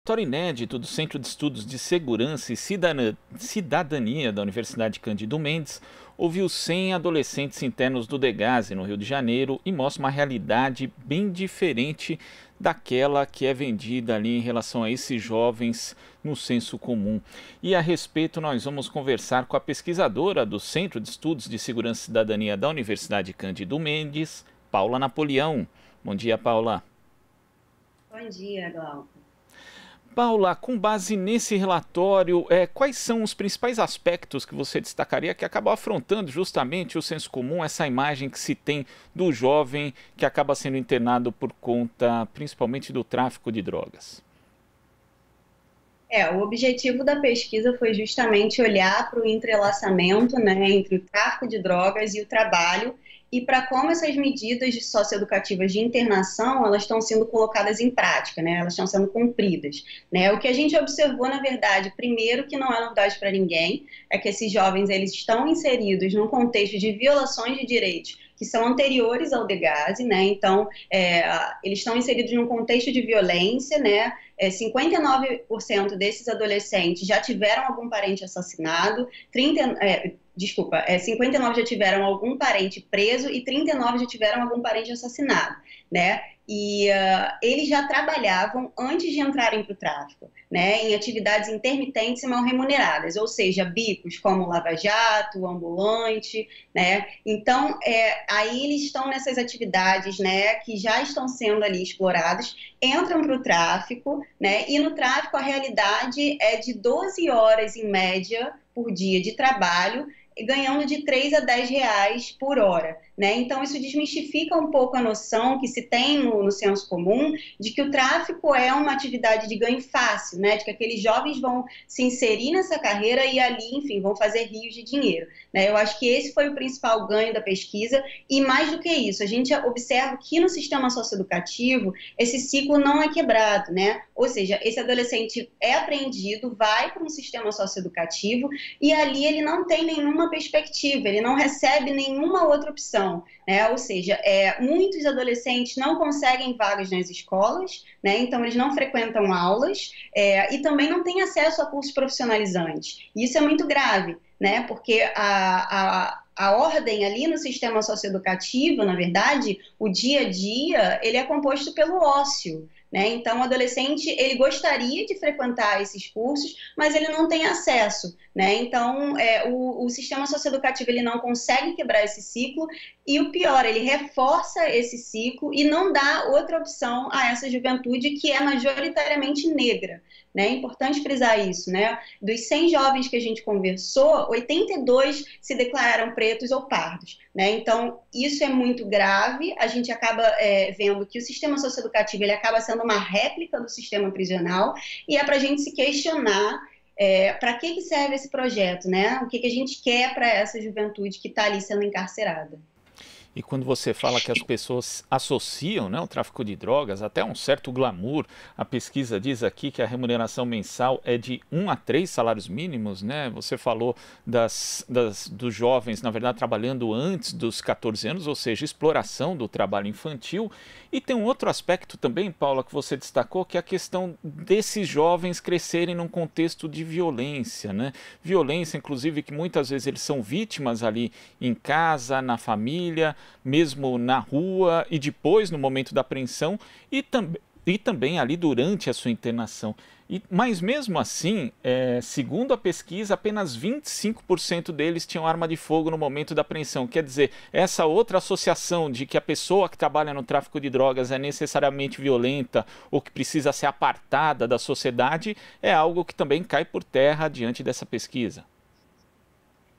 Relatório inédito do Centro de Estudos de Segurança e Cidadania da Universidade Cândido Mendes ouviu 100 adolescentes internos do Degase, no Rio de Janeiro, e mostra uma realidade bem diferente daquela que é vendida ali em relação a esses jovens no senso comum. E a respeito nós vamos conversar com a pesquisadora do Centro de Estudos de Segurança e Cidadania da Universidade Cândido Mendes, Paula Napoleão. Bom dia, Paula. Bom dia, Glauco. Paula, com base nesse relatório, quais são os principais aspectos que você destacaria que acabam afrontando justamente o senso comum, essa imagem que se tem do jovem que acaba sendo internado por conta principalmente do tráfico de drogas? O objetivo da pesquisa foi justamente olhar para o entrelaçamento, né, entre o tráfico de drogas e o trabalho e para como essas medidas socioeducativas de internação elas estão sendo colocadas em prática, né, elas estão sendo cumpridas. Né? O que a gente observou, na verdade, primeiro, que não é novidade para ninguém, é que esses jovens eles estão inseridos num contexto de violações de direitos que são anteriores ao Degase, né? Então, eles estão inseridos num contexto de violência, né? 59% desses adolescentes já tiveram algum parente assassinado, 59 já tiveram algum parente preso e 39 já tiveram algum parente assassinado, né? E eles já trabalhavam antes de entrarem para o tráfico, né, em atividades intermitentes e mal remuneradas, ou seja, bicos como lava-jato, ambulante, né, então aí eles estão nessas atividades, né, que já estão sendo ali exploradas, entram para o tráfico, né, e no tráfico a realidade é de 12 horas em média por dia de trabalho, ganhando de 3 a 10 reais por hora, né? Então isso desmistifica um pouco a noção que se tem no senso comum de que o tráfico é uma atividade de ganho fácil, né? De que aqueles jovens vão se inserir nessa carreira e ali, enfim, vão fazer rios de dinheiro, né? Eu acho que esse foi o principal ganho da pesquisa e mais do que isso, a gente observa que no sistema socioeducativo esse ciclo não é quebrado, né? Ou seja, esse adolescente é apreendido, vai para um sistema socioeducativo e ali ele não tem nenhuma perspectiva, ele não recebe nenhuma outra opção, né? Ou seja, muitos adolescentes não conseguem vagas nas escolas, né? Então eles não frequentam aulas e também não têm acesso a cursos profissionalizantes. E isso é muito grave, né? Porque a ordem ali no sistema socioeducativo, na verdade, o dia a dia, ele é composto pelo ócio, né? Então, o adolescente, ele gostaria de frequentar esses cursos, mas ele não tem acesso, né? Então, o sistema socioeducativo, ele não consegue quebrar esse ciclo e o pior, ele reforça esse ciclo e não dá outra opção a essa juventude que é majoritariamente negra, né? É importante frisar isso, né? Dos 100 jovens que a gente conversou, 82 se declararam pretos ou pardos, né? Então, isso é muito grave, a gente acaba vendo que o sistema socioeducativo ele acaba sendo uma réplica do sistema prisional e é para a gente se questionar para que serve esse projeto, né? O que a gente quer para essa juventude que está ali sendo encarcerada. E quando você fala que as pessoas associam, né, o tráfico de drogas até um certo glamour, a pesquisa diz aqui que a remuneração mensal é de 1 a 3 salários mínimos, né? Você falou dos jovens, na verdade, trabalhando antes dos 14 anos, ou seja, exploração do trabalho infantil. E tem um outro aspecto também, Paula, que você destacou, que é a questão desses jovens crescerem num contexto de violência, né? Violência, inclusive, que muitas vezes eles são vítimas ali em casa, na família, mesmo na rua e depois no momento da apreensão e também ali durante a sua internação. Mas mesmo assim, segundo a pesquisa, apenas 25% deles tinham arma de fogo no momento da apreensão. Quer dizer, essa outra associação de que a pessoa que trabalha no tráfico de drogas é necessariamente violenta ou que precisa ser apartada da sociedade é algo que também cai por terra diante dessa pesquisa.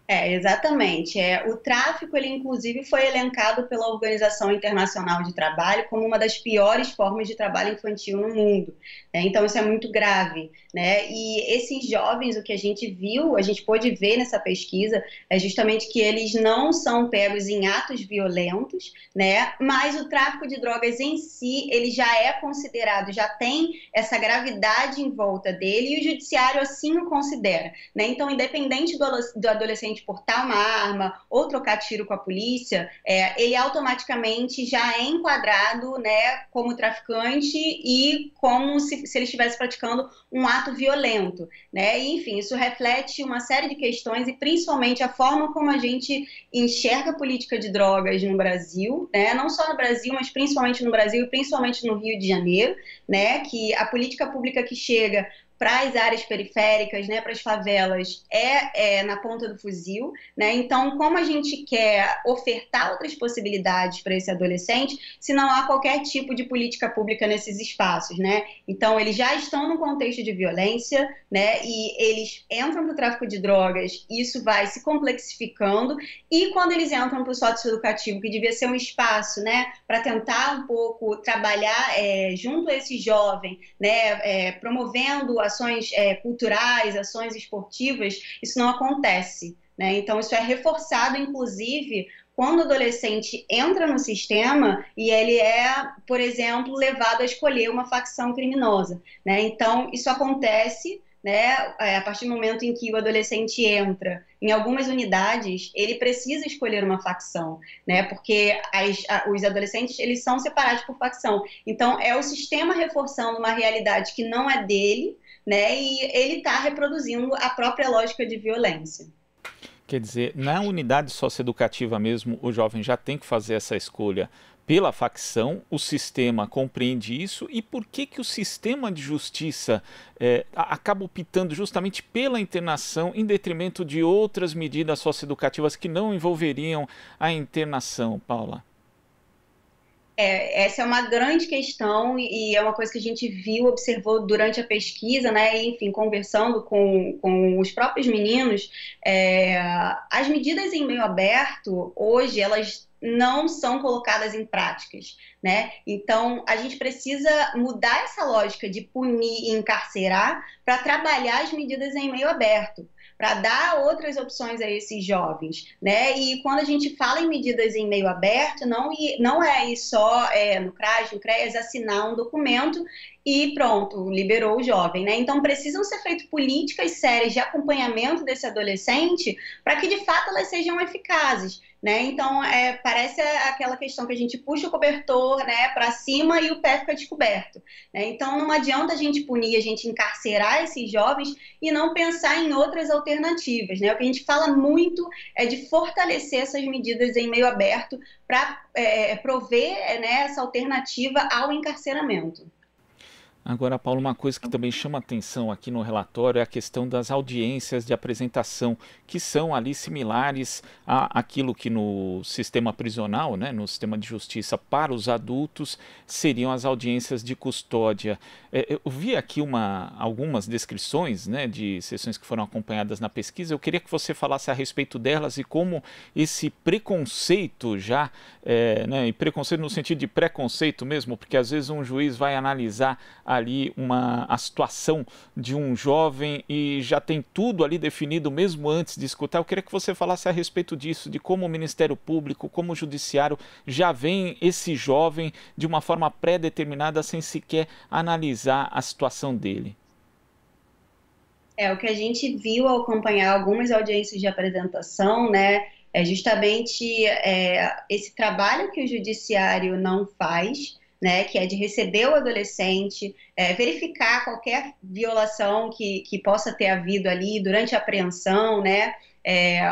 Exatamente. O tráfico, ele inclusive foi elencado pela Organização Internacional de Trabalho como uma das piores formas de trabalho infantil no mundo, né? Então, isso é muito grave, né? E esses jovens, o que a gente viu, a gente pôde ver nessa pesquisa, é justamente que eles não são pegos em atos violentos, né? Mas o tráfico de drogas em si, ele já é considerado, já tem essa gravidade em volta dele e o judiciário assim o considera, né? Então, independente do adolescente eventualmente portar uma arma ou trocar tiro com a polícia, ele automaticamente já é enquadrado, né, como traficante e como se ele estivesse praticando um ato violento, né? E, enfim, isso reflete uma série de questões e principalmente a forma como a gente enxerga a política de drogas no Brasil, né? Não só no Brasil, mas principalmente no Brasil e principalmente no Rio de Janeiro, né? Que a política pública que chega para as áreas periféricas, né, para as favelas, na ponta do fuzil, né? Então, como a gente quer ofertar outras possibilidades para esse adolescente, se não há qualquer tipo de política pública nesses espaços, né? Então, eles já estão num contexto de violência, né? E eles entram para o tráfico de drogas, isso vai se complexificando, e quando eles entram para o socioeducativo, que devia ser um espaço, né, para tentar um pouco trabalhar junto a esse jovem, né, promovendo ações culturais, ações esportivas, isso não acontece, né? Então, isso é reforçado, inclusive, quando o adolescente entra no sistema e ele por exemplo, levado a escolher uma facção criminosa, né? Então, isso acontece, né, a partir do momento em que o adolescente entra em algumas unidades, ele precisa escolher uma facção, né, porque os adolescentes, eles são separados por facção. Então, é o sistema reforçando uma realidade que não é dele, né, e ele está reproduzindo a própria lógica de violência. Quer dizer, na unidade socioeducativa mesmo, o jovem já tem que fazer essa escolha pela facção, o sistema compreende isso, e por que o sistema de justiça acaba optando justamente pela internação em detrimento de outras medidas socioeducativas que não envolveriam a internação, Paula? Essa é uma grande questão e é uma coisa que a gente viu, observou durante a pesquisa, né? E, enfim, conversando com os próprios meninos, as medidas em meio aberto, hoje, elas não são colocadas em práticas, né? Então, a gente precisa mudar essa lógica de punir e encarcerar para trabalhar as medidas em meio aberto, para dar outras opções a esses jovens, né? E quando a gente fala em medidas em meio aberto, não é ir só no CRAS, no CREAS, assinar um documento e pronto, liberou o jovem, né? Então precisam ser feitas políticas sérias de acompanhamento desse adolescente para que de fato elas sejam eficazes, né? Então parece aquela questão que a gente puxa o cobertor, né, para cima e o pé fica descoberto, né? Então não adianta a gente punir, a gente encarcerar esses jovens e não pensar em outras alternativas, né? O que a gente fala muito é de fortalecer essas medidas em meio aberto para prover, né, essa alternativa ao encarceramento. Agora, Paulo, uma coisa que também chama atenção aqui no relatório é a questão das audiências de apresentação, que são ali similares àquilo que no sistema prisional, né, no sistema de justiça para os adultos, seriam as audiências de custódia. Eu vi aqui algumas descrições, né, de sessões que foram acompanhadas na pesquisa. Eu queria que você falasse a respeito delas e como esse preconceito já, né, e preconceito no sentido de preconceito mesmo, porque às vezes um juiz vai analisar ali a situação de um jovem e já tem tudo ali definido mesmo antes de escutar. Eu queria que você falasse a respeito disso, de como o Ministério Público, como o Judiciário já vem esse jovem de uma forma pré-determinada sem sequer analisar a situação dele. O que a gente viu ao acompanhar algumas audiências de apresentação, né, é justamente esse trabalho que o Judiciário não faz, né, que é de receber o adolescente, verificar qualquer violação que possa ter havido ali durante a apreensão, né,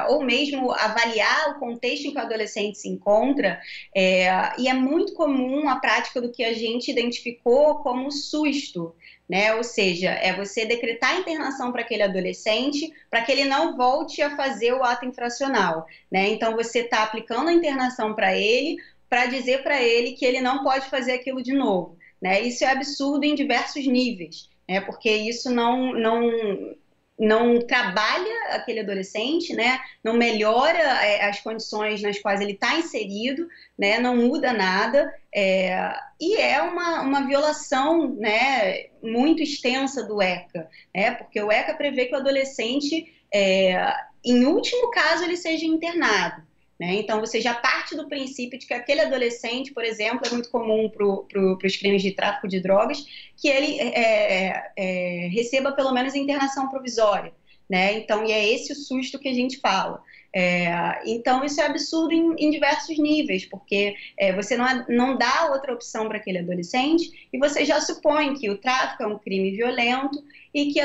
ou mesmo avaliar o contexto em que o adolescente se encontra, e é muito comum a prática do que a gente identificou como susto, né? Ou seja, é você decretar a internação para aquele adolescente para que ele não volte a fazer o ato infracional, né? Então você está aplicando a internação para dizer para ele que ele não pode fazer aquilo de novo, né? Isso é absurdo em diversos níveis, né? Porque isso não trabalha aquele adolescente, né? Não melhora as condições nas quais ele está inserido, né? Não muda nada, e é uma violação, né, muito extensa do ECA, né? Porque o ECA prevê que o adolescente, em último caso, ele seja internado, né? Então, você já parte do princípio de que aquele adolescente, por exemplo, é muito comum para os crimes de tráfico de drogas, que ele receba pelo menos internação provisória, né? Então, e é esse o susto que a gente fala. Então, isso é absurdo em diversos níveis, porque você não dá outra opção para aquele adolescente e você já supõe que o tráfico é um crime violento e que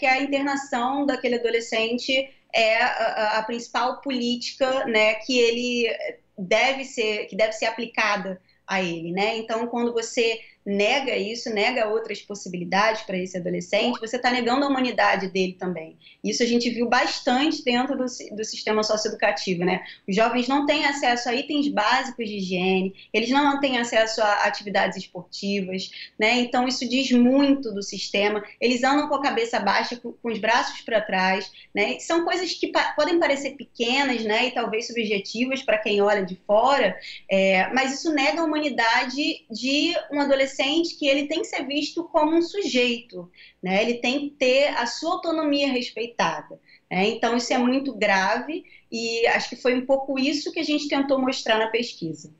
a internação daquele adolescente é a principal política, né, que deve ser aplicada a ele, né? Então, quando você nega isso, nega outras possibilidades para esse adolescente, você está negando a humanidade dele também. Isso a gente viu bastante dentro do sistema socioeducativo, né? Os jovens não têm acesso a itens básicos de higiene, eles não têm acesso a atividades esportivas, né? Então, isso diz muito do sistema. Eles andam com a cabeça baixa, com os braços para trás, né? São coisas que podem parecer pequenas, né? E talvez subjetivas para quem olha de fora, mas isso nega a humanidade de um adolescente que ele tem que ser visto como um sujeito, né? Ele tem que ter a sua autonomia respeitada, né? Então, isso é muito grave e acho que foi um pouco isso que a gente tentou mostrar na pesquisa.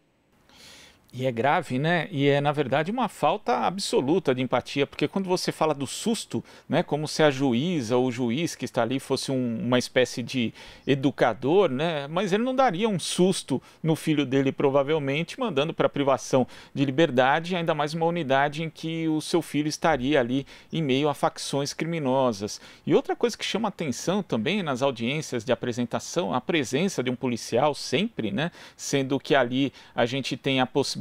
E é grave, né? E é, na verdade, uma falta absoluta de empatia, porque quando você fala do susto, né, como se a juíza ou o juiz que está ali fosse uma espécie de educador, né, mas ele não daria um susto no filho dele, provavelmente, mandando para privação de liberdade, ainda mais uma unidade em que o seu filho estaria ali em meio a facções criminosas. E outra coisa que chama atenção também nas audiências de apresentação, a presença de um policial sempre, né, sendo que ali a gente tem a possibilidade,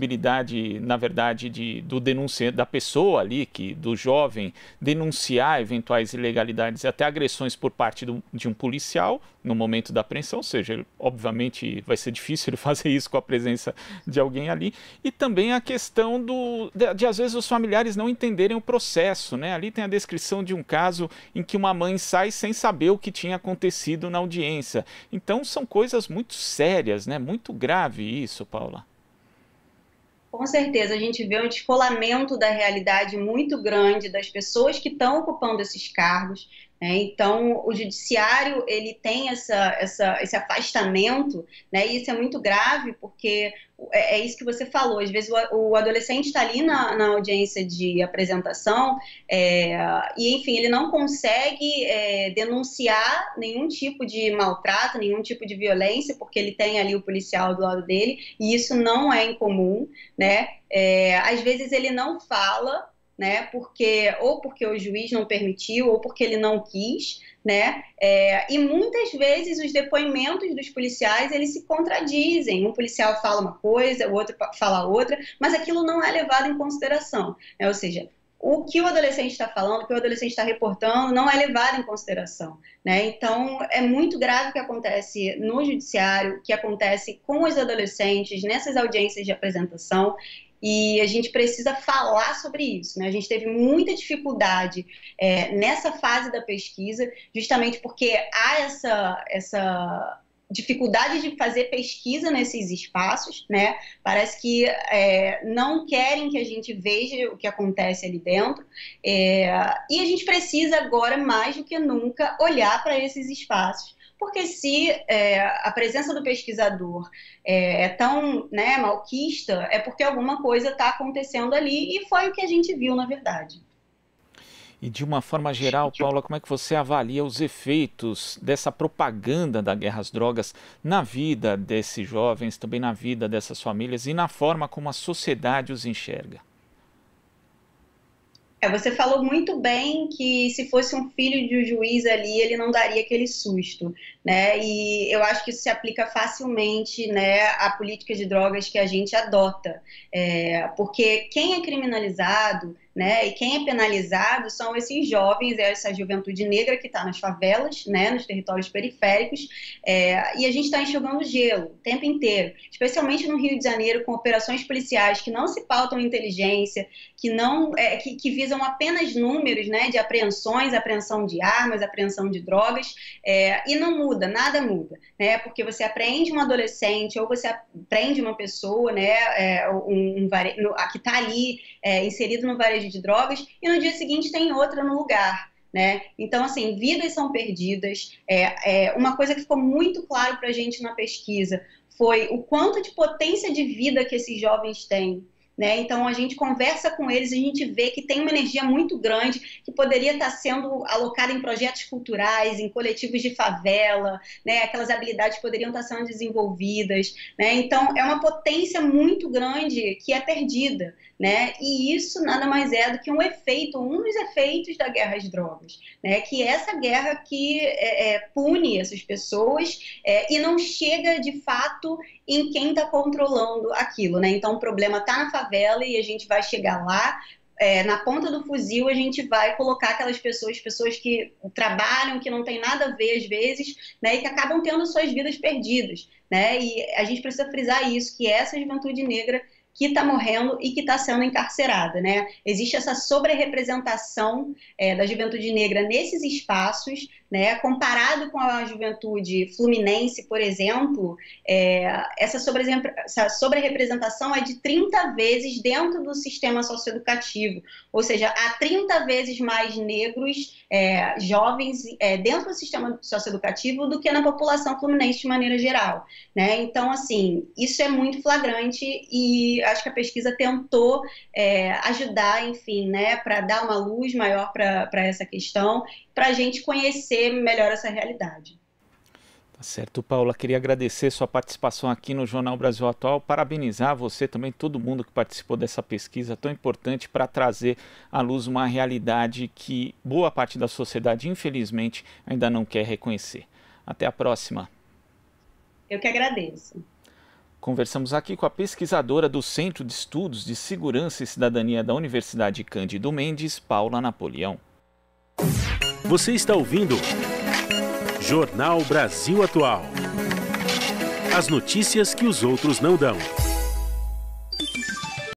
na verdade, do denunciante, da pessoa ali, do jovem, denunciar eventuais ilegalidades e até agressões por parte de um policial no momento da apreensão, ou seja, obviamente vai ser difícil ele fazer isso com a presença de alguém ali, e também a questão de às vezes os familiares não entenderem o processo, né? Ali tem a descrição de um caso em que uma mãe sai sem saber o que tinha acontecido na audiência. Então são coisas muito sérias, né? Muito grave isso, Paula. Com certeza, a gente vê um descolamento da realidade muito grande das pessoas que estão ocupando esses cargos, né? Então, o judiciário ele tem esse afastamento, né? E isso é muito grave, porque é isso que você falou. Às vezes o adolescente está ali na audiência de apresentação e, enfim, ele não consegue denunciar nenhum tipo de maltrato, nenhum tipo de violência, porque ele tem ali o policial do lado dele, e isso não é incomum, né? Às vezes ele não fala, né? Ou porque o juiz não permitiu, ou porque ele não quis, né? E muitas vezes os depoimentos dos policiais eles se contradizem. Um policial fala uma coisa, o outro fala outra, mas aquilo não é levado em consideração, né? Ou seja, o que o adolescente está falando, o que o adolescente está reportando, não é levado em consideração, né? Então, é muito grave o que acontece no judiciário, o que acontece com os adolescentes nessas audiências de apresentação, e a gente precisa falar sobre isso, né? A gente teve muita dificuldade nessa fase da pesquisa, justamente porque há essa dificuldade de fazer pesquisa nesses espaços, né? Parece que não querem que a gente veja o que acontece ali dentro, e a gente precisa agora, mais do que nunca, olhar para esses espaços, porque se a presença do pesquisador é tão, né, malquista, é porque alguma coisa está acontecendo ali, e foi o que a gente viu, na verdade. E de uma forma geral, Paula, como é que você avalia os efeitos dessa propaganda da guerra às drogas na vida desses jovens, também na vida dessas famílias e na forma como a sociedade os enxerga? Você falou muito bem que se fosse um filho de um juiz ali, ele não daria aquele susto, né? E eu acho que isso se aplica facilmente, né, à política de drogas que a gente adota, porque quem é criminalizado, né, e quem é penalizado são esses jovens, essa juventude negra que está nas favelas, né, nos territórios periféricos, e a gente está enxugando gelo o tempo inteiro, especialmente no Rio de Janeiro, com operações policiais que não se pautam em inteligência, que visam apenas números, né, de apreensões, apreensão de armas, apreensão de drogas, e não muda, nada muda, né, porque você apreende um adolescente ou você apreende uma pessoa, né, que está ali inserido no varejo de drogas, e no dia seguinte tem outra no lugar, né? Então, assim, vidas são perdidas. Uma coisa que ficou muito claro para a gente na pesquisa foi o quanto de potência de vida que esses jovens têm, né? Então a gente conversa com eles, a gente vê que tem uma energia muito grande que poderia estar sendo alocada em projetos culturais, em coletivos de favela, né? Aquelas habilidades poderiam estar sendo desenvolvidas, né? Então é uma potência muito grande que é perdida, né? E isso nada mais é do que um dos efeitos da guerra às drogas, né? Que é essa guerra que pune essas pessoas e não chega de fato em quem está controlando aquilo, né? Então o problema está na favela e a gente vai chegar lá, na ponta do fuzil a gente vai colocar aquelas pessoas que trabalham, que não tem nada a ver às vezes, né? E que acabam tendo suas vidas perdidas, né? E a gente precisa frisar isso, que essa juventude negra que está morrendo e que está sendo encarcerada, né? Existe essa sobre-representação da juventude negra nesses espaços, né? Comparado com a juventude fluminense, por exemplo, essa sobre-representação é de 30 vezes dentro do sistema socioeducativo, ou seja, há 30 vezes mais negros jovens dentro do sistema socioeducativo do que na população fluminense de maneira geral, né? Então, assim, isso é muito flagrante e acho que a pesquisa tentou ajudar, enfim, né, para dar uma luz maior para essa questão, para a gente conhecer melhor essa realidade. Tá certo, Paula. Queria agradecer sua participação aqui no Jornal Brasil Atual, parabenizar você também, todo mundo que participou dessa pesquisa tão importante para trazer à luz uma realidade que boa parte da sociedade, infelizmente, ainda não quer reconhecer. Até a próxima. Eu que agradeço. Conversamos aqui com a pesquisadora do Centro de Estudos de Segurança e Cidadania da Universidade Cândido Mendes, Paula Napoleão. Você está ouvindo Jornal Brasil Atual. As notícias que os outros não dão.